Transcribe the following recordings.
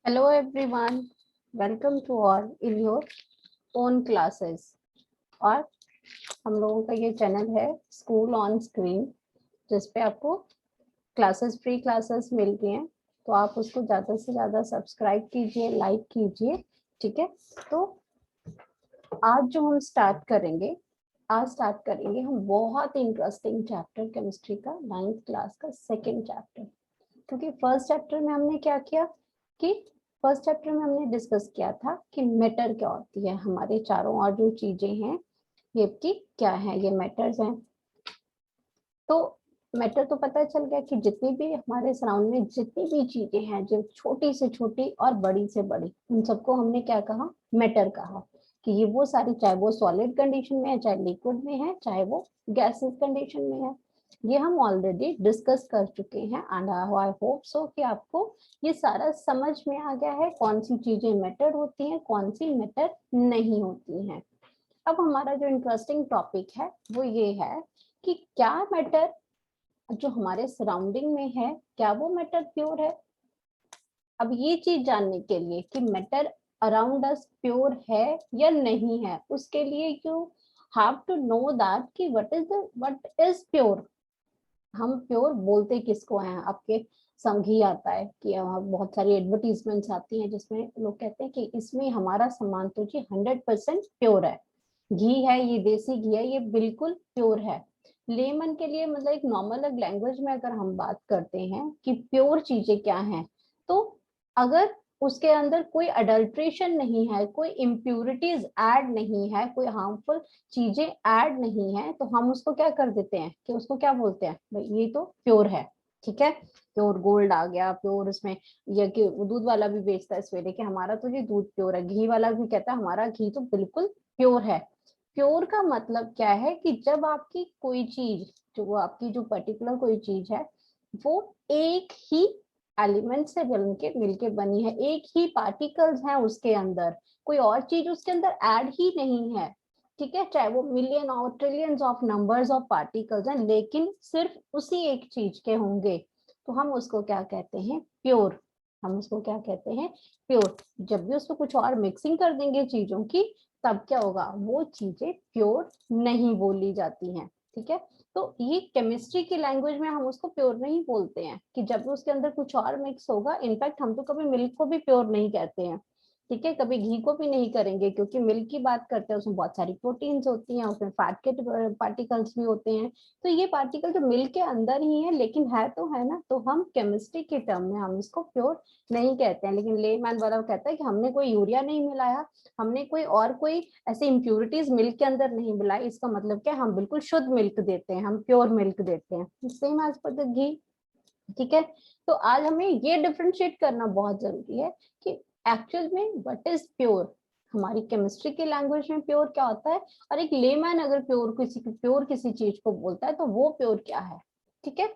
Hello everyone, welcome to all in your own classes। और हम लोगों का ये चैनल है स्कूल ऑन स्क्रीन, जिसपे आपको फ्री क्लासेस मिलती हैं। तो आप उसको ज़्यादा से ज़्यादा सब्सक्राइब कीजिए, लाइक कीजिए, ठीक है। तो आज जो हम स्टार्ट करेंगे हम बहुत इंटरेस्टिंग चैप्टर केमिस्ट्री का 9th क्लास का सेकेंड चैप्टर। क्योंकि फर्स्ट चैप्टर में हमने क्या किया कि फर्स्ट चैप्टर में हमने डिस्कस किया था कि मैटर क्या होती है, हमारे चारों और जो चीजें हैं ये की क्या है, ये मैटर्स हैं। तो मैटर तो पता चल गया कि जितनी भी हमारे सराउंड में जितनी भी चीजें हैं, जो छोटी से छोटी और बड़ी से बड़ी, उन सबको हमने क्या कहा, मैटर कहा। कि ये वो सारी, चाहे वो सॉलिड कंडीशन में है, चाहे लिक्विड में है, चाहे वो गैसेस कंडीशन में है, ये हम ऑलरेडी डिस्कस कर चुके हैं। एंड आई होप सो कि आपको ये सारा समझ में आ गया है, कौन सी चीजें मैटर होती हैं, कौन सी मैटर नहीं होती हैं। अब हमारा जो इंटरेस्टिंग टॉपिक है वो ये है कि क्या मैटर जो हमारे सराउंडिंग में है, क्या वो मैटर प्योर है। अब ये चीज जानने के लिए कि मैटर अराउंड अस प्योर है या नहीं है, उसके लिए you have to know that कि व्हाट इज प्योर। हम प्योर बोलते किसको हैं, आपके संग आता है कि बहुत सारी एडवर्टीजमेंट्स आती हैं जिसमें लोग कहते हैं कि इसमें हमारा सामान तो जी 100% प्योर है, घी है, ये देसी घी है, ये बिल्कुल प्योर है। लेमन के लिए मतलब एक नॉर्मल लैंग्वेज में अगर हम बात करते हैं कि प्योर चीजें क्या हैं, तो अगर उसके अंदर कोई अडल्ट्रेशन नहीं है, कोई इम्प्यूरिटीज ऐड नहीं है, कोई हार्मफुल चीजें ऐड नहीं है, तो हम उसको क्या कर देते हैं कि उसको क्या बोलते हैं, भाई ये तो प्योर है। ठीक है, प्योर गोल्ड आ गया, प्योर उसमें, ये कि दूध वाला भी बेचता है सवेरे कि हमारा तो ये दूध प्योर है, घी वाला भी कहता है हमारा घी तो बिल्कुल प्योर है। प्योर का मतलब क्या है कि जब आपकी कोई चीज, जो आपकी जो पर्टिकुलर कोई चीज है, वो एक ही एलिमेंट से मिलके बनी है, एक ही पार्टिकल्स हैं उसके अंदर, कोई और चीज उसके अंदर ऐड ही नहीं है। ठीक है, चाहे वो मिलियन और trillions of numbers of particles हैं, लेकिन सिर्फ उसी एक चीज के होंगे, तो हम उसको क्या कहते हैं, प्योर। हम उसको क्या कहते हैं, प्योर। जब भी उसको कुछ और मिक्सिंग कर देंगे चीजों की, तब क्या होगा, वो चीजें प्योर नहीं बोली जाती हैं। ठीक है, तो ये केमिस्ट्री की लैंग्वेज में हम उसको प्योर नहीं बोलते हैं, कि जब भी उसके अंदर कुछ और मिक्स होगा। इनफैक्ट हम तो कभी मिल्क को भी प्योर नहीं कहते हैं, ठीक है, कभी घी को भी नहीं करेंगे, क्योंकि मिल्क की बात करते हैं उसमें बहुत सारी प्रोटीन्स होती हैं, उसमें फैट के पार्टिकल्स भी होते हैं। तो ये पार्टिकल जो मिल्क के अंदर ही है, लेकिन है तो है ना, तो हम केमिस्ट्री के टर्म में हम इसको प्योर नहीं कहते हैं। लेकिन लेमैन वाला कहता है कि हमने कोई यूरिया नहीं मिलाया, हमने कोई ऐसे इम्प्यूरिटीज मिल्क के अंदर नहीं मिलाई, इसका मतलब क्या, हम बिल्कुल शुद्ध मिल्क देते हैं, हम प्योर मिल्क देते हैं, सेम एज पर द घी। ठीक है, तो आज हमें ये डिफरेंशिएट करना बहुत जरूरी है कि एक्चुअल में व्हाट इज प्योर। हमारी केमिस्ट्री की लैंग्वेज में प्योर क्या होता है, और एक लेमैन अगर प्योर किसी चीज को बोलता है तो वो प्योर क्या है। ठीक है,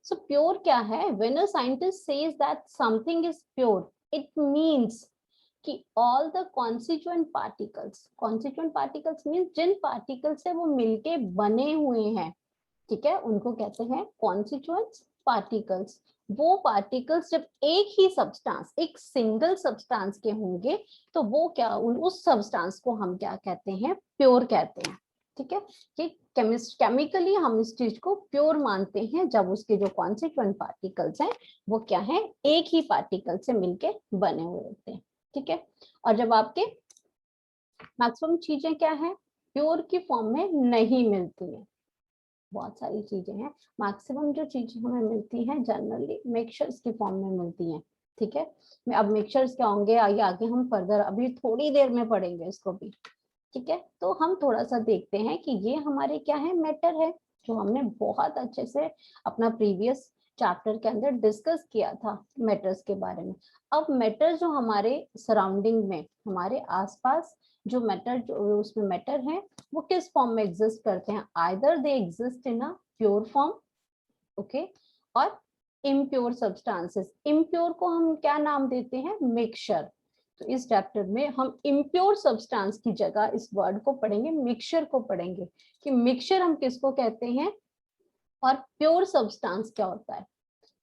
सो प्योर क्या है, when a scientist says that something is pure, it means कि all the constituent particles means जिन पार्टिकल से वो मिलके बने हुए हैं, ठीक है, उनको कहते हैं कॉन्स्टिट्यूएंट्स पार्टिकल्स। वो पार्टिकल्स जब एक ही सब्सटेंस, एक सिंगल सब्सटेंस के होंगे, तो वो क्या, उस सब्सटेंस को हम क्या कहते हैं, प्योर कहते हैं। ठीक है, ये केमिकली हम इस चीज को प्योर मानते हैं जब उसके जो कॉन्स्टिट्यूएंट पार्टिकल्स हैं वो क्या है, एक ही पार्टिकल से मिलके बने हुए होते हैं। ठीक है, और जब आपके मैक्सिमम चीजें क्या है, प्योर की फॉर्म में नहीं मिलती है, बहुत सारी चीजें हैं, मैक्सिमम जो चीजें हमें मिलती हैं जनरली मिक्सचर्स की फॉर्म में मिलती हैं। ठीक है, मैं अब मिक्सचर्स क्या होंगे आगे आगे हम फर्दर अभी थोड़ी देर में पढ़ेंगे इसको भी। ठीक है, तो हम थोड़ा सा देखते हैं कि ये हमारे क्या है, मैटर है, जो हमने बहुत अच्छे से अपना प्रीवियस चैप्टर के अंदर डिस्कस किया था मैटर्स के बारे में। अब मैटर जो हमारे सराउंडिंग में, हमारे आसपास जो मैटर, जो उसमें मैटर है, वो किस फॉर्म में एग्जिस्ट करते हैं, either they exist in a pure form, okay, और इम्प्योर सब्सटेंसेस। इम्प्योर को हम क्या नाम देते हैं, मिक्सचर। तो इस चैप्टर में हम इम्प्योर सब्सटेंस की जगह इस वर्ड को पढ़ेंगे, मिक्सचर को पढ़ेंगे, कि मिक्सचर हम किसको कहते हैं और प्योर सब्सटेंस क्या होता है।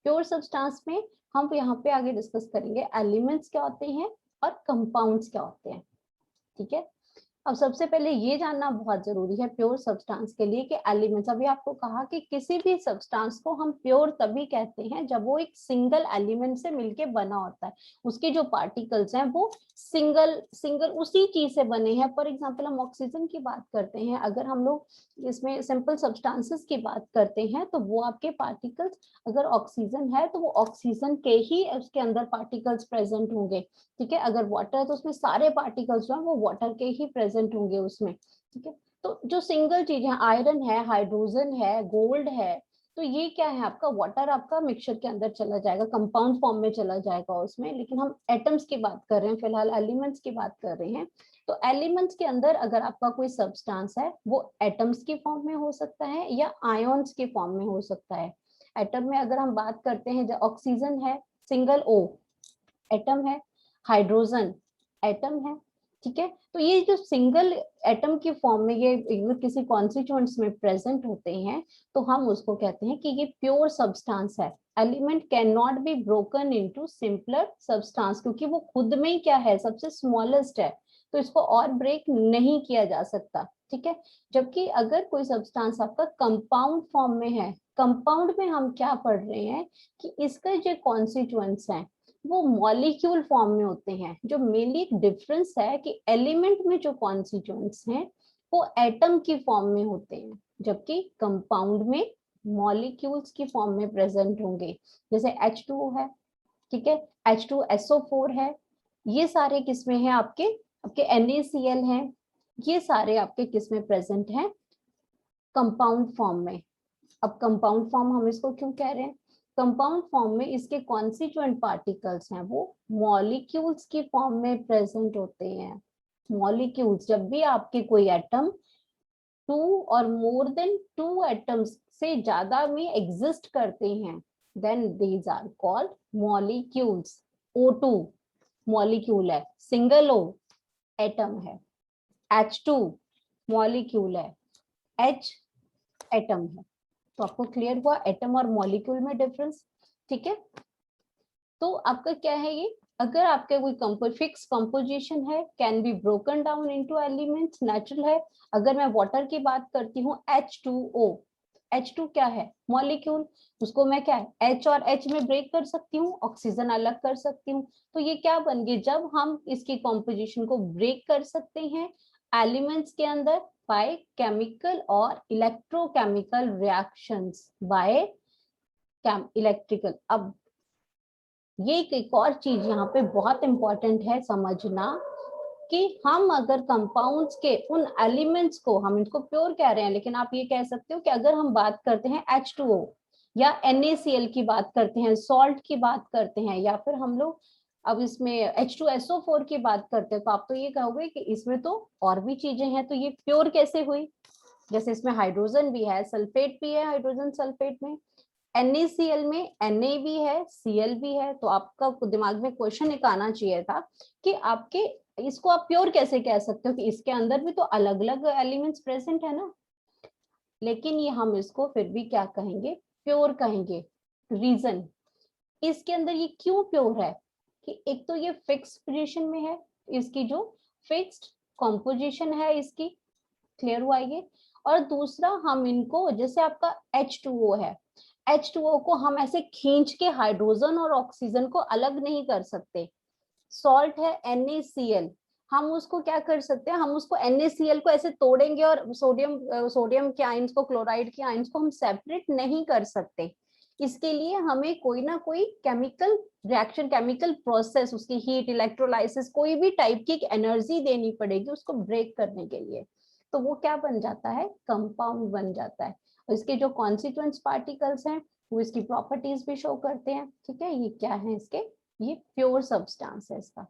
प्योर सब्सटेंस में हम यहाँ पे आगे डिस्कस करेंगे एलिमेंट्स क्या होते हैं और कंपाउंड्स क्या होते हैं, ठीक है। अब सबसे पहले ये जानना बहुत जरूरी है प्योर सब्सटेंस के लिए कि एलिमेंट्स, अभी आपको कहा कि किसी भी सब्सटेंस को हम प्योर तभी कहते हैं जब वो एक सिंगल एलिमेंट से मिलके बना होता है, उसके जो पार्टिकल्स हैं वो सिंगल सिंगल उसी चीज से बने हैं। फॉर एग्जांपल हम ऑक्सीजन की बात करते हैं, अगर हम लोग इसमें सिंपल सब्सटेंसेस की बात करते हैं तो वो आपके पार्टिकल्स, अगर ऑक्सीजन है तो वो ऑक्सीजन के ही उसके अंदर पार्टिकल्स प्रेजेंट होंगे, ठीक है। अगर वाटर है तो उसमें सारे पार्टिकल्स जो है वो वाटर के ही प्रेजेंट होंगे उसमें, ठीक है। तो जो सिंगल चीज है, आयरन है, हाइड्रोजन है, गोल्ड है, तो ये क्या है आपका वाटर आपका मिक्सचर के अंदर चला जाएगा, कंपाउंड फॉर्म में चला जाएगा उसमें। लेकिन हम एटम्स की बात कर रहे हैं फिलहाल, एलिमेंट्स की बात कर रहे हैं। तो एलिमेंट्स के अंदर अगर आपका कोई सब्सटेंस है वो एटम्स की फॉर्म में हो सकता है या आयोन्स के फॉर्म में हो सकता है। एटम में अगर हम बात करते हैं, जो ऑक्सीजन है सिंगल ओ एटम है, हाइड्रोजन एटम है, ठीक है। तो ये जो सिंगल एटम की फॉर्म में ये किसी कॉन्स्टिट्यूएंट्स में प्रेजेंट होते हैं तो हम उसको कहते हैं कि ये प्योर सब्सटेंस है। Element can not be broken into simpler substance, क्योंकि वो खुद में ही क्या है, सबसे स्मॉलेस्ट है, तो इसको और ब्रेक नहीं किया जा सकता, ठीक है। जबकि अगर कोई सब्सटेंस आपका कंपाउंड फॉर्म में है, कंपाउंड में हम क्या पढ़ रहे हैं कि इसका जो कॉन्स्टिट्यूएंट्स हैं वो मॉलिक्यूल फॉर्म में होते हैं। जो मेनली एक डिफरेंस है कि एलिमेंट में जो कॉन्स्टिट्यूएंट्स हैं वो एटम की फॉर्म में होते हैं, जबकि कंपाउंड में मॉलिक्यूल्स की फॉर्म में प्रेजेंट होंगे। जैसे H2O है, ठीक है, H2SO4 है, ये सारे किसमें हैं आपके आपके NaCl हैं, ये सारे आपके किसमें प्रेजेंट हैं, कंपाउंड फॉर्म में। अब कंपाउंड फॉर्म हम इसको क्यों कह रहे हैं, कंपाउंड फॉर्म में इसके कॉन्स्टिट्यूएंट पार्टिकल्स हैं वो मॉलिक्यूल्स की फॉर्म में प्रेजेंट होते हैं। मॉलिक्यूल्स, जब भी आपके कोई atom to or more than two atoms से ज्यादा में एग्जिस्ट करते हैं, then these are called molecules. O2 molecule है, सिंगल O एटम है, H2 मॉलिक्यूल है, H एटम है। तो आपको क्लियर हुआ एटम और मॉलिक्यूल में डिफरेंस, ठीक है। तो आपका क्या है ये, अगर आपके कोई फिक्स कंपोजिशन है, can be broken down into elements, natural है। अगर मैं वाटर की बात करती हूँ H2O, H2 क्या है, मॉलिक्यूल, उसको मैं क्या है H और H में ब्रेक कर सकती हूँ, ऑक्सीजन अलग कर सकती हूँ। तो ये क्या बन गई, जब हम इसकी कंपोजिशन को ब्रेक कर सकते हैं एलिमेंट्स के अंदर बाय केमिकल और इलेक्ट्रोकेमिकल रिएक्शंस, बाय इलेक्ट्रिकल। अब ये एक और चीज यहाँ पे बहुत इंपॉर्टेंट है समझना कि हम अगर कंपाउंड्स के उन एलिमेंट्स को, हम इनको प्योर कह रहे हैं, लेकिन आप ये कह सकते हो कि अगर हम बात करते हैं H2O या NaCl की बात करते हैं, सॉल्ट की बात करते हैं, या फिर हम लोग अब इसमें H2SO4 की बात करते हैं, तो आप तो ये कहोगे कि इसमें तो और भी चीजें हैं, तो ये प्योर कैसे हुई। जैसे इसमें हाइड्रोजन भी है, सल्फेट भी है, हाइड्रोजन सल्फेट में NaCl में Na भी है, Cl भी है। तो आपका दिमाग में क्वेश्चन एक आना चाहिए था कि आपके इसको आप प्योर कैसे कह सकते हो कि इसके अंदर भी तो अलग अलग एलिमेंट्स प्रेजेंट है ना। लेकिन ये हम इसको फिर भी क्या कहेंगे, प्योर कहेंगे। रीजन, इसके अंदर ये क्यों प्योर है कि एक तो ये फिक्स पोजीशन में है, इसकी जो फिक्स्ड कॉम्पोजिशन है इसकी, क्लियर हुआ ये। और दूसरा हम इनको, जैसे आपका H2O है, H2O को हम ऐसे खींच के हाइड्रोजन और ऑक्सीजन को अलग नहीं कर सकते। सॉल्ट है NaCl, हम उसको क्या कर सकते हैं, हम उसको NaCl को ऐसे तोड़ेंगे और सोडियम के आयंस को, क्लोराइड के आयंस को हम सेपरेट नहीं कर सकते। इसके लिए हमें कोई ना कोई केमिकल रिएक्शन, केमिकल प्रोसेस, उसकी हीट, इलेक्ट्रोलाइसिस, कोई भी टाइप की एनर्जी देनी पड़ेगी उसको ब्रेक करने के लिए। तो वो क्या बन जाता है, कंपाउंड बन जाता है। और इसके जो कॉन्स्टिट्यूएंट्स पार्टिकल्स हैं वो इसकी प्रॉपर्टीज भी शो करते हैं, ठीक है। ये क्या है इसके, ये प्योर सब्सटेंस है इसका।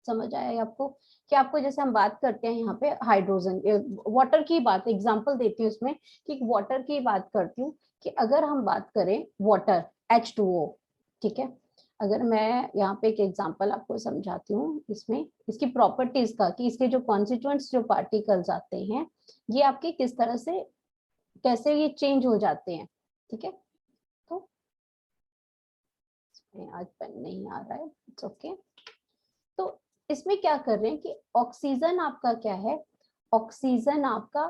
समझ आया आपको कि आपको, जैसे हम बात करते हैं यहाँ पे हाइड्रोजन, वाटर की बात एग्जांपल देती हूँ उसमें, कि वाटर की बात करती हूँ कि अगर हम बात करें वाटर H2O, ठीक है। अगर मैं यहाँ पे एक एग्जांपल आपको समझाती हूँ इसमें, इसकी प्रॉपर्टीज का, कि इसके जो कॉन्स्टिट्यूएंट्स, जो पार्टिकल्स आते हैं, ये आपके किस तरह से, कैसे ये चेंज हो जाते हैं, ठीक है। तो आज पेन नहीं आ रहा है, इट्स ओके। तो इसमें क्या कर रहे हैं कि ऑक्सीजन आपका क्या है, ऑक्सीजन आपका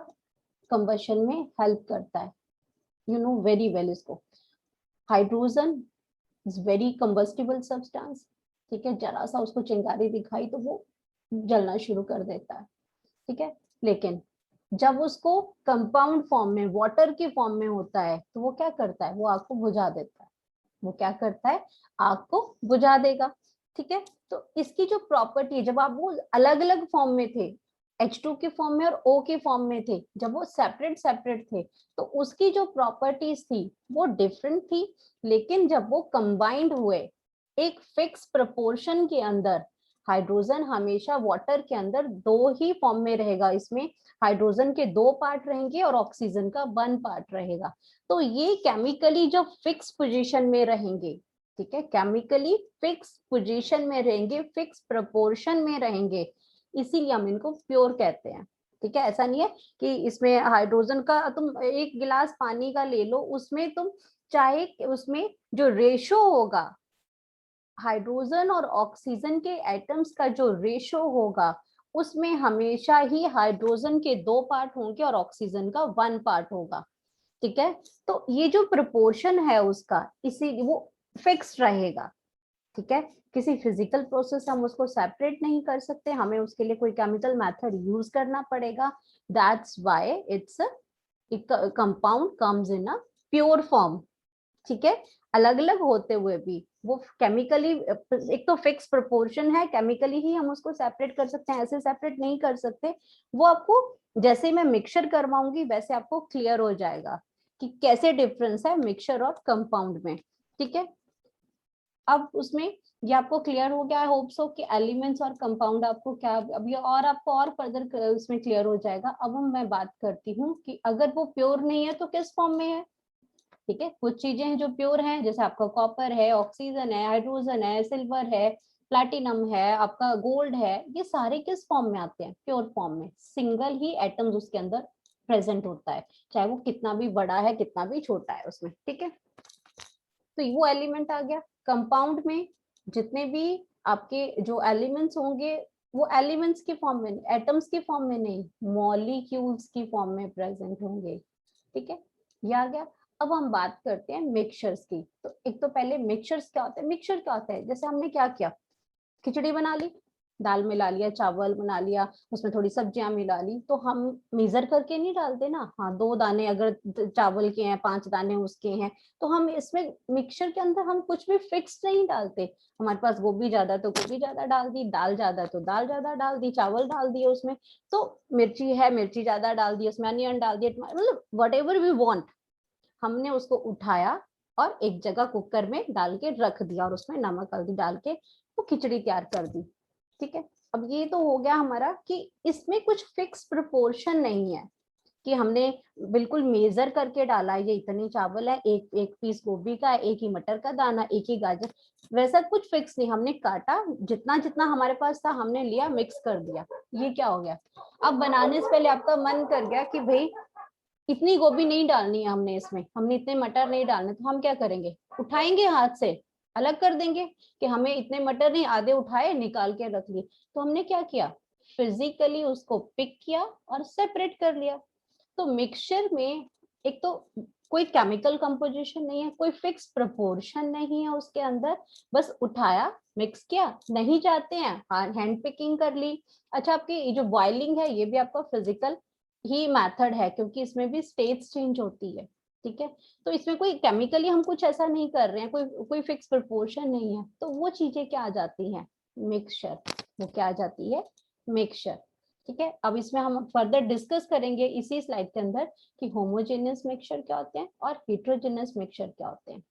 कंबशन में हेल्प करता है, यू नो वेरी वेल इसको। Hydrogen is very combustible substance, ठीक है, जरा सा उसको चिंगारी दिखाई तो वो जलना शुरू कर देता है, ठीक है। लेकिन जब उसको कंपाउंड फॉर्म में, वाटर की फॉर्म में होता है तो वो क्या करता है, वो आग को बुझा देता है। वो क्या करता है, आग को बुझा देगा, ठीक है। तो इसकी जो प्रॉपर्टी, जब आप वो अलग अलग फॉर्म में थे, H2 के फॉर्म में और O के फॉर्म में थे, जब वो सेपरेट सेपरेट थे तो उसकी जो प्रॉपर्टीज थी वो डिफरेंट थी। लेकिन जब वो कंबाइंड हुए एक फिक्स प्रोपोर्शन के अंदर, हाइड्रोजन हमेशा वाटर के अंदर दो ही फॉर्म में रहेगा, इसमें हाइड्रोजन के 2 पार्ट रहेंगे और ऑक्सीजन का 1 पार्ट रहेगा। तो ये केमिकली जो फिक्स पोजीशन में रहेंगे, ठीक है, केमिकली फिक्स पोजीशन में रहेंगे, फिक्स प्रोपोर्शन में रहेंगे, इसीलिए हम इनको प्योर कहते हैं, ठीक है। ऐसा नहीं है कि इसमें हाइड्रोजन का, तुम एक गिलास पानी का ले लो, उसमें तुम चाहे उसमें जो रेशो होगा, हाइड्रोजन और ऑक्सीजन के एटम्स का जो रेशो होगा, उसमें हमेशा ही हाइड्रोजन के 2 पार्ट होंगे और ऑक्सीजन का 1 पार्ट होगा, ठीक है। तो ये जो प्रोपोर्शन है उसका, इसी वो फिक्स रहेगा, ठीक है। किसी फिजिकल प्रोसेस से हम उसको सेपरेट नहीं कर सकते, हमें उसके लिए कोई केमिकल मेथड यूज करना पड़ेगा। That's why its compound comes in a pure form, ठीक है। अलग अलग होते हुए भी वो केमिकली, एक तो फिक्स प्रोपोर्शन है, केमिकली ही हम उसको सेपरेट कर सकते हैं, ऐसे सेपरेट नहीं कर सकते। वो आपको जैसे मैं मिक्सचर करवाऊंगी वैसे आपको क्लियर हो जाएगा कि कैसे डिफरेंस है मिक्सचर और कंपाउंड में, ठीक है। अब उसमें ये आपको क्लियर हो गया, आई होप सो कि एलिमेंट्स और कंपाउंड आपको क्या, अब ये और आपको और फर्दर उसमें क्लियर हो जाएगा। अब हम मैं बात करती हूँ कि अगर वो प्योर नहीं है तो किस फॉर्म में है, ठीक है। कुछ चीजें हैं जो प्योर हैं, जैसे आपका कॉपर है, ऑक्सीजन है, हाइड्रोजन है, सिल्वर है, प्लैटिनम है, आपका गोल्ड है, ये सारे किस फॉर्म में आते हैं, प्योर फॉर्म में। सिंगल ही एटम्स उसके अंदर प्रेजेंट होता है, चाहे वो कितना भी बड़ा है कितना भी छोटा है उसमें, ठीक है। तो वो एलिमेंट आ गया। कंपाउंड में जितने भी आपके जो एलिमेंट्स होंगे वो एलिमेंट्स की फॉर्म में, एटम्स की फॉर्म में नहीं, मॉलिक्यूल्स की फॉर्म में प्रेजेंट होंगे, ठीक है। ये आ गया। अब हम बात करते हैं मिक्सचर्स की। तो एक तो पहले मिक्सचर्स क्या होता है, मिक्सचर क्या होता है, जैसे हमने क्या किया, खिचड़ी बना ली, दाल मिला लिया, चावल बना लिया, उसमें थोड़ी सब्जियां मिला ली, तो हम मेजर करके नहीं डालते ना, हाँ 2 दाने अगर चावल के हैं, 5 दाने उसके हैं, तो हम इसमें मिक्सचर के अंदर हम कुछ भी फिक्स नहीं डालते। हमारे पास गोभी ज्यादा तो गोभी ज्यादा डाल दी, दाल ज्यादा तो दाल ज्यादा डाल दी, चावल डाल दिए उसमें, तो मिर्ची है मिर्ची ज्यादा डाल दी, उसमें अनियन डाल दिए, मतलब वट एवर वी वॉन्ट, हमने उसको उठाया और एक जगह कुकर में डाल के रख दिया और उसमें नमक हल्दी डाल के वो खिचड़ी तैयार कर दी, ठीक है। अब ये तो हो गया हमारा कि इसमें कुछ फिक्स प्रोपोर्शन नहीं है कि हमने बिल्कुल मेजर करके डाला, ये इतनी चावल है, एक एक पीस गोभी का, एक ही मटर का दाना, एक ही गाजर, वैसा कुछ फिक्स नहीं, हमने काटा जितना जितना हमारे पास था हमने लिया, मिक्स कर दिया, ये क्या हो गया। अब बनाने से पहले आपका मन कर गया कि भाई इतनी गोभी नहीं डालनी है हमने, इसमें हमने इतने मटर नहीं डालने, तो हम क्या करेंगे, उठाएंगे हाथ से, अलग कर देंगे कि हमें इतने मटर नहीं, आधे उठाए निकाल के रख लिए। तो हमने क्या किया, फिजिकली उसको पिक किया और सेपरेट कर लिया। तो मिक्सचर में एक तो कोई केमिकल कंपोजिशन नहीं है, कोई फिक्स प्रोपोर्शन नहीं है उसके अंदर, बस उठाया मिक्स किया, नहीं चाहते हैं हैंड पिकिंग कर ली। अच्छा, आपकी जो बॉइलिंग है ये भी आपका फिजिकल ही मेथड है, क्योंकि इसमें भी स्टेट्स चेंज होती है, ठीक है। तो इसमें कोई केमिकली हम कुछ ऐसा नहीं कर रहे हैं, कोई कोई फिक्स प्रोपोर्शन नहीं है, तो वो चीजें क्या आ जाती हैं, मिक्सचर, वो क्या आ जाती है, मिक्सचर, ठीक है। अब इसमें हम फर्दर डिस्कस करेंगे इसी स्लाइड के अंदर कि होमोजेनियस मिक्सचर क्या होते हैं और हेटेरोजेनियस मिक्सचर क्या होते हैं।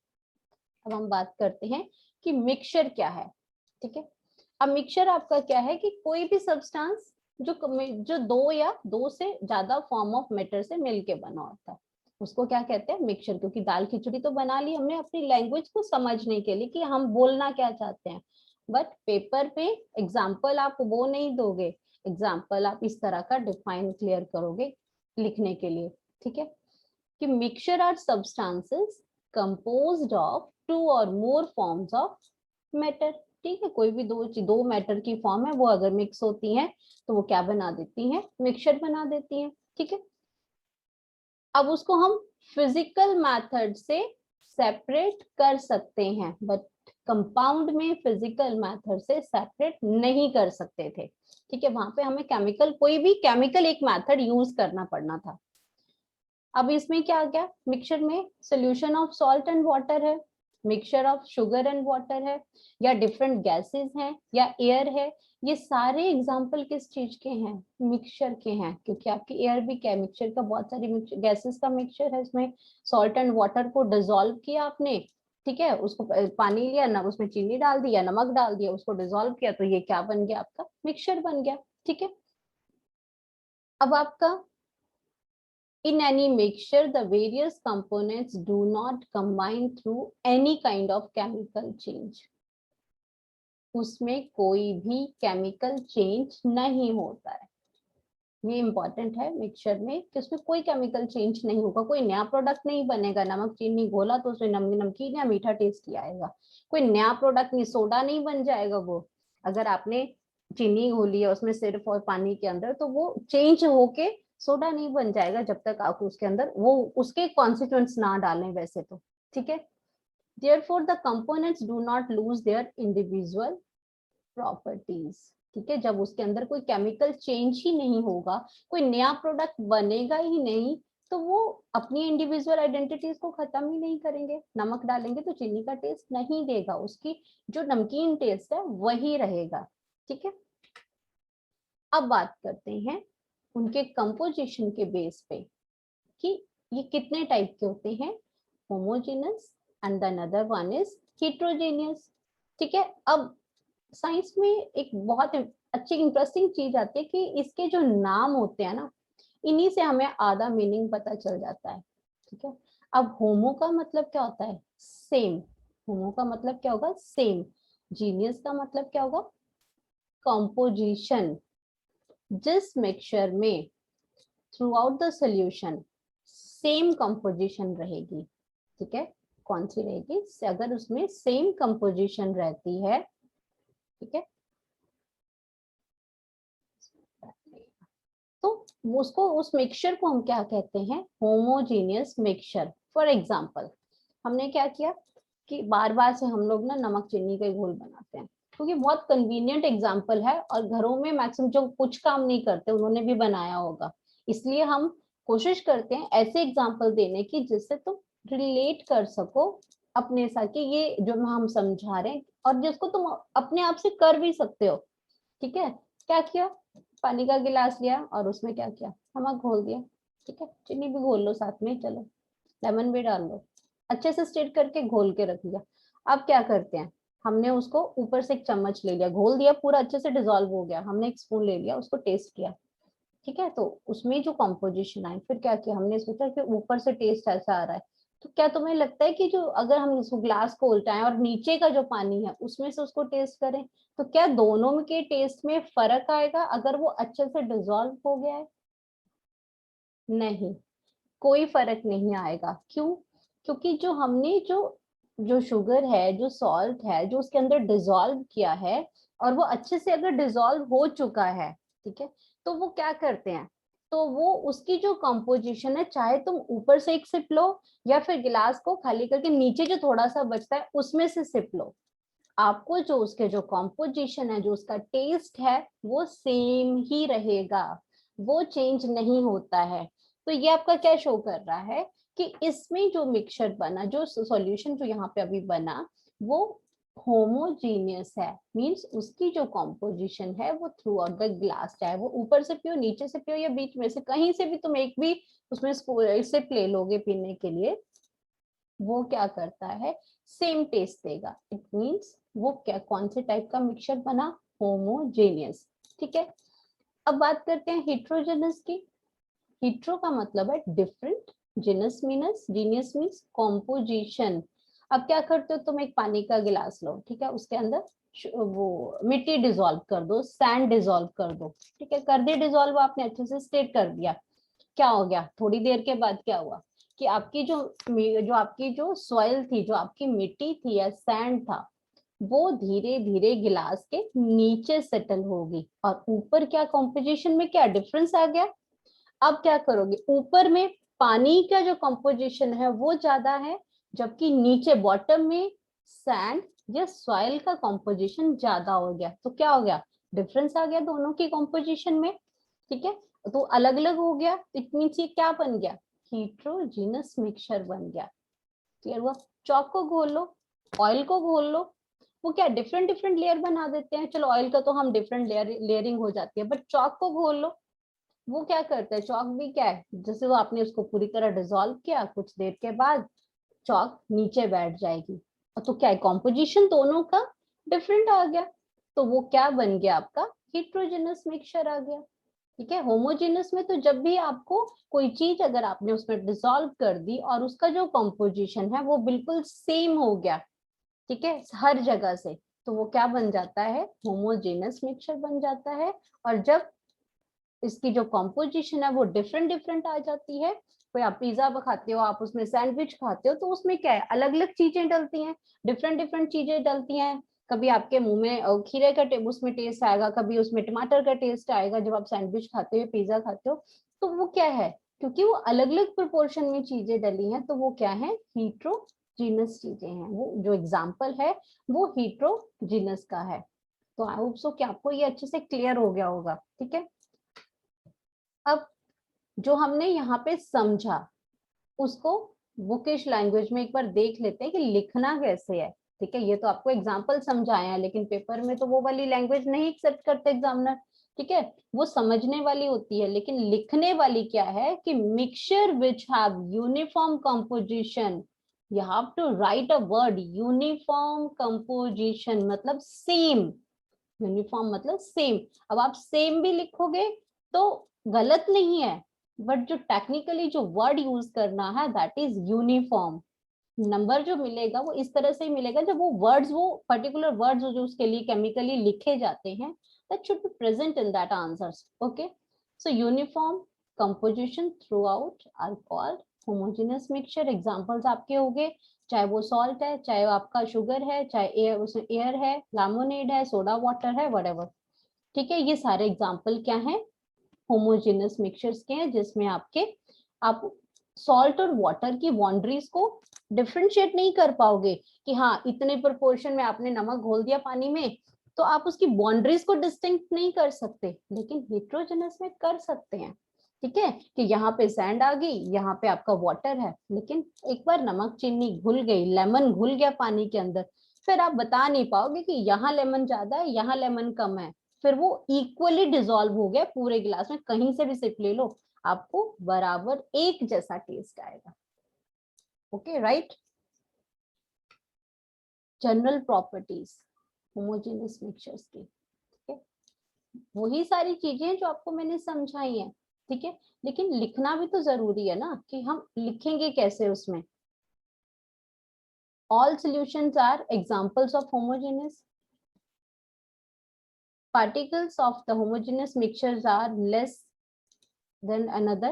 अब हम बात करते हैं कि मिक्सचर क्या है, ठीक है। अब मिक्सचर आपका क्या है कि कोई भी सब्सटेंस जो दो या दो से ज्यादा फॉर्म ऑफ मैटर से मिलके बना होता है, उसको क्या कहते हैं, मिक्सचर। क्योंकि दाल खिचड़ी तो बना ली हमने अपनी लैंग्वेज को समझने के लिए कि हम बोलना क्या चाहते हैं, बट पेपर पे एग्जाम्पल आप वो नहीं दोगे, एग्जाम्पल आप इस तरह का डिफाइन क्लियर करोगे लिखने के लिए, ठीक है। कि mixture are substances composed of two or more forms of matter. ठीक है, कोई भी दो मैटर की फॉर्म है वो अगर मिक्स होती हैं तो वो क्या बना देती हैं, मिक्सचर बना देती हैं। ठीक है, अब उसको हम फिजिकल मेथड से सेपरेट कर सकते हैं, बट कंपाउंड में फिजिकल मेथड से सेपरेट नहीं कर सकते थे। ठीक है, वहां पे हमें केमिकल, कोई भी केमिकल एक मेथड यूज करना पड़ना था। अब इसमें क्या आ गया, मिक्सचर में solution of salt and water है, mixture of sugar and water है, या डिफरेंट गैसेस हैं, या एयर है। ये सारे एग्जांपल किस चीज के हैं, मिक्सचर के हैं, क्योंकि आपकी एयर भी क्या मिक्सचर का, बहुत सारी गैसेस का मिक्सचर है। इसमें सॉल्ट एंड वाटर को डिजोल्व किया आपने, ठीक है, उसको पानी लिया ना, उसमें चीनी डाल दिया, नमक डाल दिया, उसको डिजोल्व किया, तो ये क्या बन गया, आपका मिक्सचर बन गया। ठीक है, अब आपका in any mixture, the various components do not combine through any kind of chemical change. उसमें कोई भी केमिकल चेंज नहीं होता है। ये इंपॉर्टेंट है मिक्सचर में कि उसमें कोई केमिकल चेंज नहीं होगा, कोई नया प्रोडक्ट नहीं बनेगा। नमक चीनी घोला तो उसमें नमकीन या मीठा टेस्ट ही आएगा, कोई नया प्रोडक्ट नहीं, सोडा नहीं बन जाएगा वो। अगर आपने चीनी घोली है उसमें सिर्फ और पानी के अंदर, तो वो चेंज होके सोडा नहीं बन जाएगा जब तक आप उसके अंदर वो उसके कॉन्स्टिट्यूएंट्स ना डालें वैसे तो। ठीक है, therefore the components do not lose their individual properties। ठीक है, जब उसके अंदर कोई केमिकल चेंज ही नहीं होगा, कोई नया प्रोडक्ट बनेगा ही नहीं, तो वो अपनी इंडिविजुअल आइडेंटिटीज को खत्म ही नहीं करेंगे। नमक डालेंगे तो चीनी का टेस्ट नहीं देगा, उसकी जो नमकीन टेस्ट है वही रहेगा। ठीक है, अब बात करते हैं उनके कंपोजिशन के बेस पे कि ये कितने टाइप के होते हैं, homogeneous and another one is heterogeneous. ठीक है, अब साइंस में एक बहुत अच्छी इंटरेस्टिंग चीज आती है कि इसके जो नाम होते हैं ना, इन्हीं से हमें आधा मीनिंग पता चल जाता है। ठीक है, अब होमो का मतलब क्या होता है, सेम। होमो का मतलब क्या होगा, सेम। जीनियस का मतलब क्या होगा, कंपोजिशन। जिस मिक्सचर में through out the solution same composition रहेगी। ठीक है, कौन सी रहेगी, अगर उसमें सेम कंपोजिशन रहती है, ठीक है, तो उसको, उस मिक्सचर को हम क्या कहते हैं, होमोजेनियस मिक्सचर। फॉर एग्जांपल, हमने क्या किया कि बार बार से हम लोग ना नमक चीनी के घोल बनाते हैं, क्योंकि बहुत कन्वीनियंट एग्जांपल है और घरों में मैक्सिमम जो कुछ काम नहीं करते उन्होंने भी बनाया होगा, इसलिए हम कोशिश करते हैं ऐसे एग्जांपल देने की जिससे तुम रिलेट कर सको अपने साथ कि ये जो हम समझा रहे हैं और जिसको तुम अपने आप से कर भी सकते हो। ठीक है, क्या किया, पानी का गिलास लिया और उसमें क्या किया, नमक घोल दिया। ठीक है, चीनी भी घोल लो साथ में, चलो लेमन भी डाल लो, अच्छे से स्टिर करके घोल के रख लिया। अब क्या करते हैं, हमने उसको ऊपर से एक चम्मच ले लिया, घोल दिया पूरा अच्छे से डिजोल्व हो गया, हमने एक स्पून ले लिया, उसको टेस्ट किया। ठीक है, तो उसमें जो कॉम्पोजिशन आई, फिर क्या किया, हमने सोचा कि ऊपर से टेस्ट ऐसा आ रहा है, तो क्या तुम्हें लगता है कि जो अगर हम उसको ग्लास को उल्टाएं और नीचे का जो पानी है उसमें से उसको टेस्ट करें, तो क्या दोनों के टेस्ट में फर्क आएगा अगर वो अच्छे से डिजोल्व हो गया है? नहीं, कोई फर्क नहीं आएगा। क्यों? क्योंकि जो हमने जो जो शुगर है, जो सॉल्ट है, जो उसके अंदर डिजोल्व किया है, और वो अच्छे से अगर डिजोल्व हो चुका है, ठीक है, तो वो क्या करते हैं, तो वो उसकी जो कंपोजिशन है, चाहे तुम ऊपर से एक सिप लो या फिर गिलास को खाली करके नीचे जो थोड़ा सा बचता है उसमें से सिप लो, आपको जो उसके जो कंपोजिशन है, जो उसका टेस्ट है, वो सेम ही रहेगा, वो चेंज नहीं होता है। तो ये आपका क्या शो कर रहा है कि इसमें जो मिक्सचर बना, जो सॉल्यूशन जो यहाँ पे अभी बना, वो होमोजीनियस है। मींस उसकी जो कंपोजिशन है वो थ्रू आउट द ग्लास, चाहे वो ऊपर से पियो, नीचे से पियो, या बीच में से कहीं से भी तुम एक भी उसमें सिप ले लोगे पीने के लिए, वो क्या करता है, सेम टेस्ट देगा। इट मींस वो क्या, कौन से टाइप का मिक्सचर बना, होमोजेनियस। ठीक है, अब बात करते हैं हेट्रोजेनस की। हेट्रो का मतलब है different, genus means, genius means composition. अब क्या करते हो, तुम एक पानी का गिलास लो, ठीक है, उसके अंदर वो मिट्टी डिजोल्व कर दो, सैंड डिजोल्व कर दो, ठीक है, कर दी डिजोल्व, आपने अच्छे से स्टेट कर दिया, क्या हो गया, थोड़ी देर के बाद क्या हुआ, कि आपकी जो आपकी जो सॉइल थी, जो आपकी मिट्टी थी या सैंड था, वो धीरे धीरे गिलास के नीचे सेटल होगी और ऊपर क्या कॉम्पोजिशन में क्या डिफरेंस आ गया। अब क्या करोगे, ऊपर में पानी का जो कॉम्पोजिशन है वो ज्यादा है, जबकि नीचे बॉटम में सैंड या सॉइल का कॉम्पोजिशन ज्यादा हो गया। तो क्या हो गया, डिफरेंस आ गया दोनों की कॉम्पोजिशन में। ठीक है, तो अलग अलग हो गया, इट मींस ये क्या बन गया, हीट्रोजीनस मिक्सचर बन गया। क्लियर हुआ। चॉक को घोल लो, ऑयल को घोल लो, वो क्या डिफरेंट डिफरेंट लेयर बना देते हैं। चलो ऑयल का तो हम डिफरेंट लेयरिंग हो जाती है, बट चॉक को घोल लो, वो क्या करता है, चॉक भी क्या है, जैसे वो आपने उसको पूरी तरह डिसॉल्व किया, कुछ देर के बाद चॉक नीचे बैठ जाएगी। तो क्या है, कॉम्पोजिशन दोनों का डिफरेंट आ गया, तो वो क्या बन गया, आपका हीट्रोजेनस मिक्सचर आ गया। ठीक है, होमोजेनस में तो जब भी आपको कोई चीज अगर आपने उसमें डिसॉल्व कर दी और उसका जो कॉम्पोजिशन है वो बिल्कुल सेम हो गया, ठीक है, हर जगह से, तो वो क्या बन जाता है, होमोजेनस मिक्सचर बन जाता है। और जब इसकी जो कॉम्पोजिशन है वो डिफरेंट डिफरेंट आ जाती है, कोई आप पिज्जा खाते हो, आप उसमें सैंडविच खाते हो, तो उसमें क्या है, अलग अलग चीजें डलती हैं, डिफरेंट डिफरेंट चीजें डलती हैं। कभी आपके मुंह में खीरे का उसमें टेस्ट आएगा, कभी उसमें टमाटर का टेस्ट आएगा जब आप सैंडविच खाते हो, पिज्जा खाते हो। तो वो क्या है, क्योंकि वो अलग अलग प्रोपोर्शन में चीजें डली हैं, तो वो क्या है, हीट्रोजीनस चीजें हैं। वो जो एग्जाम्पल है वो हीट्रोजीनस का है। तो आई होप सो कि आपको ये अच्छे से क्लियर हो गया होगा। ठीक है, अब जो हमने यहाँ पे समझा उसको बुकिश लैंग्वेज में एक बार देख लेते हैं कि लिखना कैसे है। ठीक है, ये तो आपको एग्जाम्पल समझाया है, लेकिन पेपर में तो वो वाली लैंग्वेज नहीं एक्सेप्ट करते एग्जामिनर। ठीक है, वो समझने वाली होती है, लेकिन लिखने वाली क्या है कि mixture which have uniform composition, you have to write a word uniform composition, मतलब सेम, यूनिफॉर्म मतलब सेम। अब आप सेम भी लिखोगे तो गलत नहीं है, बट जो टेक्निकली जो वर्ड यूज करना है दैट इज यूनिफॉर्म। नंबर जो मिलेगा वो इस तरह से ही मिलेगा, जब वो वर्ड्स, वो पर्टिकुलर वर्ड्स जो उसके लिए केमिकली लिखे जाते हैं, that should be present in that answers. Okay, so uniform composition throughout are called homogenous mixture. Examples आपके हो गए, चाहे वो सॉल्ट है, चाहे आपका शुगर है, चाहे एयर, उसमें एयर है, लेमोनेड है, सोडा वाटर है, व्हाटएवर। ठीक है, ये सारे एग्जांपल क्या हैं, होमोजेनस मिक्सचर्स के हैं, जिसमें आपके आप सॉल्ट और वाटर की बाउंड्रीज को डिफरेंशिएट नहीं कर पाओगे कि हाँ इतने प्रोपोर्शन में आपने नमक घोल दिया पानी में, तो आप उसकी बाउंड्रीज को डिस्टिंक्ट नहीं कर सकते, लेकिन हेट्रोजेनस में कर सकते हैं। ठीक है, कि यहाँ पे सैंड आ गई, यहाँ पे आपका वाटर है, लेकिन एक बार नमक चीनी घुल गई, लेमन घुल गया पानी के अंदर, फिर आप बता नहीं पाओगे कि यहाँ लेमन ज्यादा है, यहाँ लेमन कम है, फिर वो इक्वली डिसॉल्व हो गया पूरे गिलास में, कहीं से भी सिप ले लो आपको बराबर एक जैसा टेस्ट आएगा। Okay, right. General properties homogeneous mixtures की, ठीक है, वही सारी चीजें जो आपको मैंने समझाई हैं। ठीक है, लेकिन लिखना भी तो जरूरी है ना, कि हम लिखेंगे कैसे उसमें। All solutions are examples of homogeneous, particles of the homogeneous mixtures are less than another।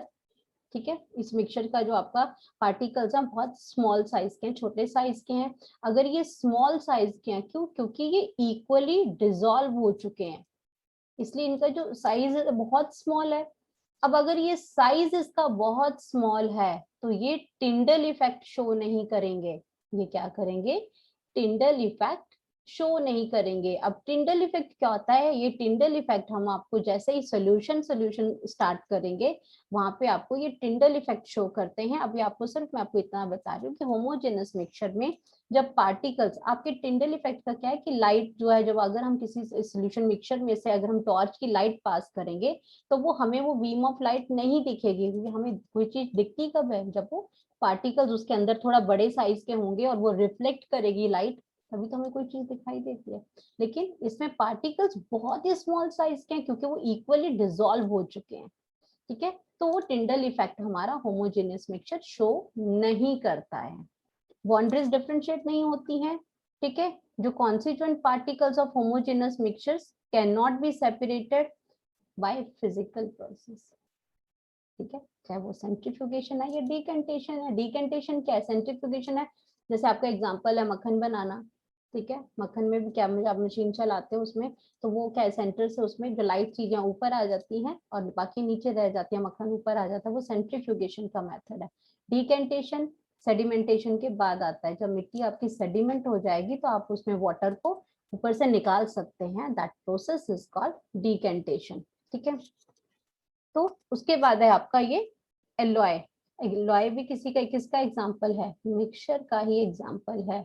ठीक है, इस मिक्सचर का जो आपका पार्टिकल्स हैं बहुत स्मॉल साइज के हैं, छोटे साइज के हैं। अगर ये स्मॉल साइज के हैं, क्यों, क्योंकि ये इक्वली डिसॉल्व हो चुके हैं, इसलिए इनका जो साइज बहुत स्मॉल है। अब अगर ये साइज इसका बहुत स्मॉल है तो ये टिंडल इफेक्ट शो नहीं करेंगे। ये क्या करेंगे, टिंडल इफेक्ट शो नहीं करेंगे। अब टिंडल इफेक्ट क्या होता है, ये टिंडल इफेक्ट हम आपको जैसे ही सोल्यूशन स्टार्ट करेंगे वहां पे आपको ये टिंडल इफेक्ट शो करते हैं। अभी आपको सिर्फ मैं आपको इतना बता रही हूँ कि होमोजेनस मिक्सचर में जब पार्टिकल्स, आपके टिंडल इफेक्ट का क्या है कि लाइट जो है, जब अगर हम किसी सोल्यूशन मिक्सचर में से अगर हम टॉर्च की लाइट पास करेंगे तो वो हमें वो बीम ऑफ लाइट नहीं दिखेगी, क्योंकि हमें कोई चीज दिखती कब है, जब वो पार्टिकल्स उसके अंदर थोड़ा बड़े साइज के होंगे और वो रिफ्लेक्ट करेगी लाइट, तभी तो हमें कोई चीज दिखाई देती है। लेकिन इसमें पार्टिकल्स बहुत ही स्मॉल साइज के हैं, क्योंकि वो इक्वली डिसॉल्व हो चुके हैं। ठीक है, तो वो टिंडल इफेक्ट हमारा होमोजेनियस मिक्सचर शो नहीं करता है, बाउंड्रीज डिफरेंशिएट नहीं होती हैं। ठीक है, जो constituent particles of homogeneous mixtures can not be separated by physical process. ठीक है, चाहे वो सेंट्रीफ्यूगेशन है या डिकेंटेशन है। डिकेंटेशन क्या है, सेंट्रीफ्यूगेशन है, जैसे आपका एग्जांपल है मक्खन बनाना, ठीक है, मक्खन में भी क्या आप मशीन चलाते हो उसमें, तो वो क्या है, सेंटर से उसमें जो लाइट चीजें ऊपर आ जाती हैं और बाकी नीचे रह जाती है, मक्खन ऊपर आ जाता है, वो सेंट्रीफ्यूगेशन का मेथड है। डिकेंटेशन सेडिमेंटेशन के बाद आता है, जब मिट्टी आपकी सेडिमेंट हो जाएगी तो आप उसमें वाटर को ऊपर से निकाल सकते हैं, that process is called decantation, ठीक है। तो उसके बाद है आपका ये एलॉय। एलॉय भी किसका एग्जांपल है, मिक्सचर का ही एग्जांपल है,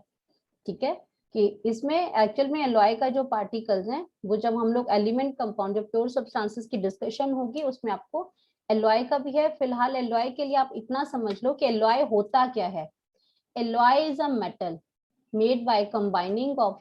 ठीक है, कि इसमें एक्चुअल में एलॉय का जो पार्टिकल्स हैं वो जब हम लोग एलिमेंट कंपाउंड, जब प्योर सब्सटेंसेस की डिस्कशन होगी उसमें आपको एलॉय का भी है। फिलहाल एलॉय के लिए आप इतना समझ लो कि एलॉय होता क्या है। Alloy is a metal made by combining of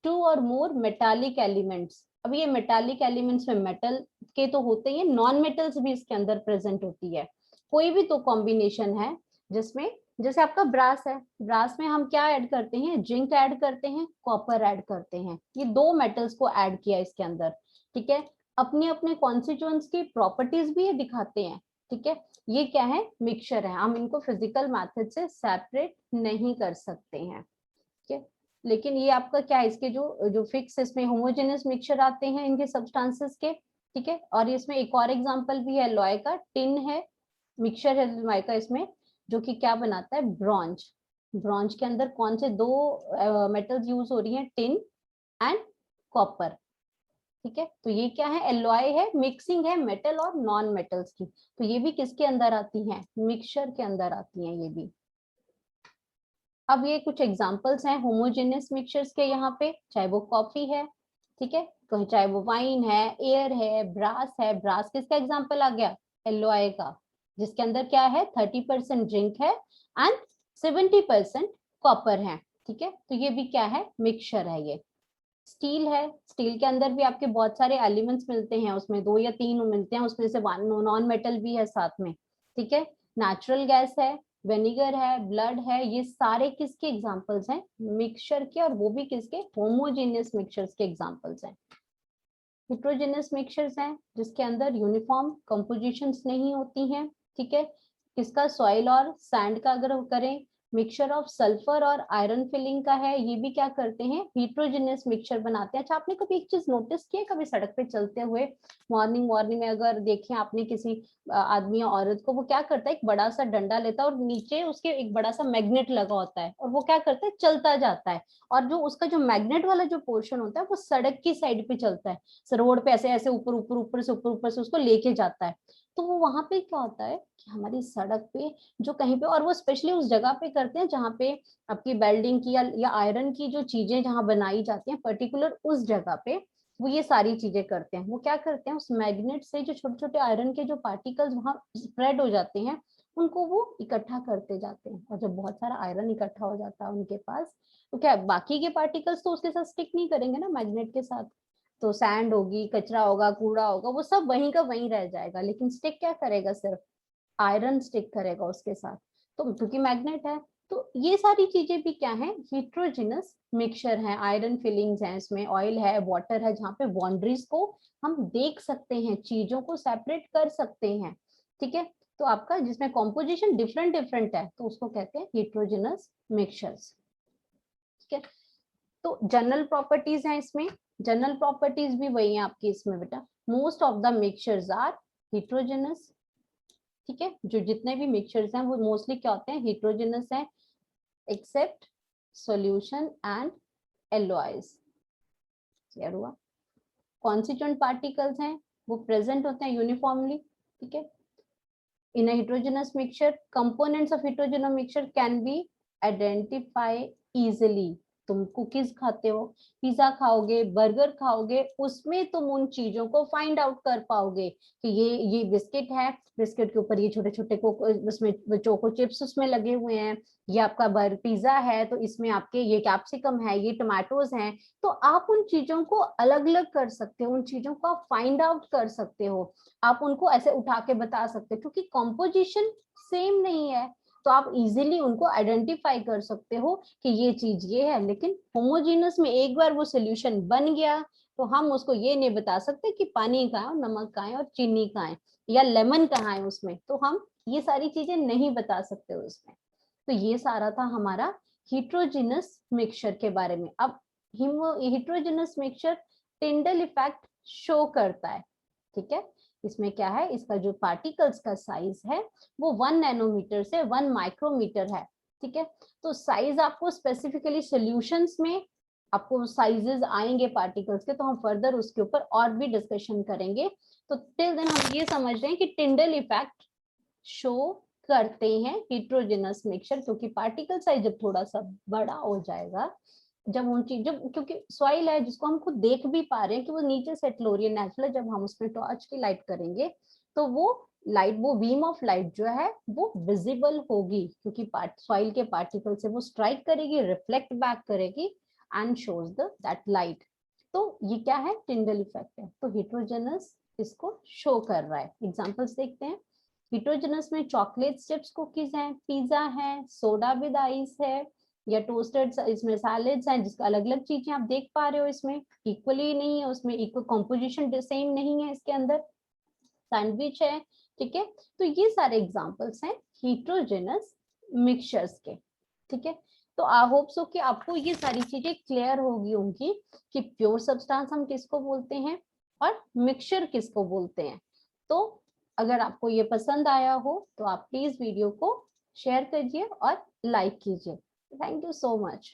two or more metallic elements. अब ये मेटालिक एलिमेंट्स में मेटल के तो होते ही, नॉन मेटल्स भी इसके अंदर प्रेजेंट होती है। कोई भी तो कॉम्बिनेशन है जिसमें, जैसे आपका ब्रास है, ब्रास में हम क्या ऐड करते हैं, जिंक ऐड करते हैं, कॉपर ऐड करते हैं, ये दो मेटल्स को ऐड किया इसके अंदर, ठीक है। अपने अपने कॉन्स्टिट्यूएंट्स की प्रॉपर्टीज भी ये दिखाते हैं, ठीक है। ये क्या है, मिक्सचर है, हम इनको फिजिकल मेथड से सेपरेट नहीं कर सकते हैं, ठीक है। लेकिन ये आपका क्या है, इसके जो जो फिक्स इसमें होमोजेनियस मिक्सचर आते हैं इनके सब्सटेंसेस के, ठीक है। और इसमें एक और एग्जांपल भी है लॉय का, टिन है, मिक्सचर है लॉय का इसमें, जो कि क्या बनाता है, ब्रॉन्ज। ब्रॉन्ज के अंदर कौन से दो मेटल्स यूज हो रही हैं, टिन एंड कॉपर, ठीक है। तो ये क्या है, एलॉय है, मिक्सिंग है मेटल और नॉन मेटल्स की, तो ये भी किसके अंदर आती हैं, मिक्सचर के अंदर आती हैं ये भी। अब ये कुछ एग्जांपल्स हैं होमोजेनियस मिक्सचर्स के, यहाँ पे चाहे वो कॉफी है, ठीक है, तो चाहे वो वाइन है, एयर है, ब्रास है। ब्रास किसका एग्जांपल आ गया, एलॉय का, जिसके अंदर क्या है, 30% जिंक है एंड 70% कॉपर है, ठीक है। तो ये भी क्या है, मिक्सचर है ये। स्टील है, स्टील के अंदर भी आपके बहुत सारे एलिमेंट्स मिलते हैं, उसमें 2 या 3 मिलते हैं, उसमें से नॉन मेटल भी है साथ में, ठीक है। नेचुरल गैस है, विनेगर है, ब्लड है, ये सारे किसके एग्जांपल्स हैं, मिक्सचर के, और वो भी किसके, होमोजेनियस मिक्सचर्स के एग्जांपल्स हैं। हेट्रोजेनियस मिक्सचर्स हैं जिसके अंदर यूनिफॉर्म कंपोजिशंस नहीं होती हैं, ठीक है। किसका, सॉइल और सैंड का अगर करें, मिक्सचर ऑफ सल्फर और आयरन फिलिंग का है, ये भी क्या करते हैं, हेट्रोजेनियस मिक्सचर बनाते हैं। अच्छा, आपने कभी एक चीज नोटिस की है, कभी सड़क पे चलते हुए मॉर्निंग मॉर्निंग में अगर देखें आपने किसी आदमी या औरत को, वो क्या करता है, एक बड़ा सा डंडा लेता है और नीचे उसके एक बड़ा सा मैग्नेट लगा होता है, और वो क्या करता है, चलता जाता है, और जो उसका जो मैग्नेट वाला जो पोर्शन होता है वो सड़क की साइड पे चलता है, रोड पे ऐसे ऐसे ऊपर ऊपर ऊपर से उसको लेके जाता है। तो वो वहां पे क्या होता है कि हमारी सड़क पे जो कहीं पे, और वो स्पेशली उस जगह पे करते हैं जहाँ पे आपकी वेल्डिंग की या आयरन की जो चीजें जहाँ बनाई जाती हैं, पर्टिकुलर उस जगह पे वो ये सारी चीजें करते हैं। वो क्या करते हैं, उस मैग्नेट से जो छोटे छोटे आयरन के जो पार्टिकल्स वहां स्प्रेड हो जाते हैं, उनको वो इकट्ठा करते जाते हैं, और जब बहुत सारा आयरन इकट्ठा हो जाता है उनके पास, तो क्या बाकी के पार्टिकल्स तो उसके साथ स्टिक नहीं करेंगे ना मैग्नेट के साथ, तो सैंड होगी, कचरा होगा, कूड़ा होगा, वो सब वहीं का वहीं रह जाएगा, लेकिन स्टिक क्या करेगा, सिर्फ आयरन स्टिक करेगा उसके साथ, तो क्योंकि मैग्नेट है। तो ये सारी चीजें भी क्या है, हेट्रोजेनस मिक्सचर है, आयरन फिलिंग्स हैं इसमें, ऑयल है, वाटर है, जहाँ पे बाउंड्रीज को हम देख सकते हैं, चीजों को सेपरेट कर सकते हैं, ठीक है। तो आपका जिसमें कॉम्पोजिशन डिफरेंट डिफरेंट है, तो उसको कहते हैं हेट्रोजेनस मिक्सचर्स, ठीक है। तो जनरल प्रॉपर्टीज हैं इसमें, जनरल प्रॉपर्टीज भी वही है आपकी इसमें बेटा, most of the mixtures are heterogeneous, ठीक है। जो जितने भी मिक्सचर्स हैं वो मोस्टली क्या होते हैं, हेट्रोजेनस हैं, except solution and alloys, clear हुआ। कॉन्स्टिट्यूएंट पार्टिकल्स हैं वो प्रेजेंट होते हैं यूनिफॉर्मली, ठीक है। In a heterogeneous mixture, components of heterogeneous mixture can be identify easily। तुम कुकीज खाते हो, पिज्जा खाओगे, बर्गर खाओगे, उसमें तुम उन चीजों को फाइंड आउट कर पाओगे कि ये बिस्किट है, बिस्किट के ऊपर ये छोटे छोटे उसमें चोको चिप्स उसमें लगे हुए हैं, ये आपका पिज्जा है तो इसमें आपके ये कैप्सिकम है, ये टमाटोज हैं। तो आप उन चीजों को अलग अलग कर सकते हो, उन चीजों को आप फाइंड आउट कर सकते हो, आप उनको ऐसे उठा के बता सकते हो, क्योंकि कॉम्पोजिशन सेम नहीं है, तो आप इजीली उनको आइडेंटिफाई कर सकते हो कि ये चीज ये है। लेकिन होमोजेनस में एक बार वो सोल्यूशन बन गया तो हम उसको ये नहीं बता सकते कि पानी का है और नमक का है और चीनी का है, या लेमन कहाँ है उसमें, तो हम ये सारी चीजें नहीं बता सकते उसमें। तो ये सारा था हमारा हिट्रोजिनस मिक्सचर के बारे में। अब heterogeneous mixture Tyndall effect show करता है, ठीक है। इसमें क्या है, इसका जो पार्टिकल्स का साइज है वो 1 नैनोमीटर से 1 माइक्रोमीटर है, ठीक है। तो साइज आपको स्पेसिफिकली सॉल्यूशंस में आपको साइजेस आएंगे पार्टिकल्स के, तो हम फर्दर उसके ऊपर और भी डिस्कशन करेंगे। तो टिल देन हम ये समझ रहे हैं कि टिंडल इफेक्ट शो करते हैं हिट्रोजेनस मिक्सचर, क्योंकि पार्टिकल साइज जब थोड़ा सा बड़ा हो जाएगा, जब उन चीजों, क्योंकि सॉइल है जिसको हम खुद देख भी पा रहे हैं कि वो नीचे सेटल हो रही है नेचुरल, जब हम उसमें टॉर्च की लाइट करेंगे तो वो लाइट, वो बीम ऑफ लाइट जो है वो विजिबल होगी, क्योंकि सॉइल के पार्टिकल से वो स्ट्राइक करेगी, रिफ्लेक्ट बैक करेगी एंड शोज दैट लाइट। तो ये क्या है, टिंडल इफेक्ट है। तो हिट्रोजेनस इसको शो कर रहा है। एग्जांपल्स देखते हैं। हिट्रोजेनस में चॉकलेट चिप्स, कुकीज हैं, पिज्जा है, सोडा विद आइस है, या टोस्टेड, इसमें सैलेड्स हैं, जिसका अलग अलग चीजें आप देख पा रहे हो, इसमें इक्वली नहीं है, उसमें इक्वल कॉम्पोजिशन सेम नहीं है इसके अंदर। सैंडविच है, ठीक है। तो ये सारे एग्जांपल्स हैं हिट्रोजेनस मिक्सचर्स के, ठीक है। तो आई होप सो कि आपको ये सारी चीजें क्लियर होगी होंगी कि प्योर सब्सटेंस हम किसको बोलते हैं और मिक्सचर किसको बोलते हैं। तो अगर आपको ये पसंद आया हो तो आप प्लीज वीडियो को शेयर कीजिए और लाइक कीजिए। Thank you so much.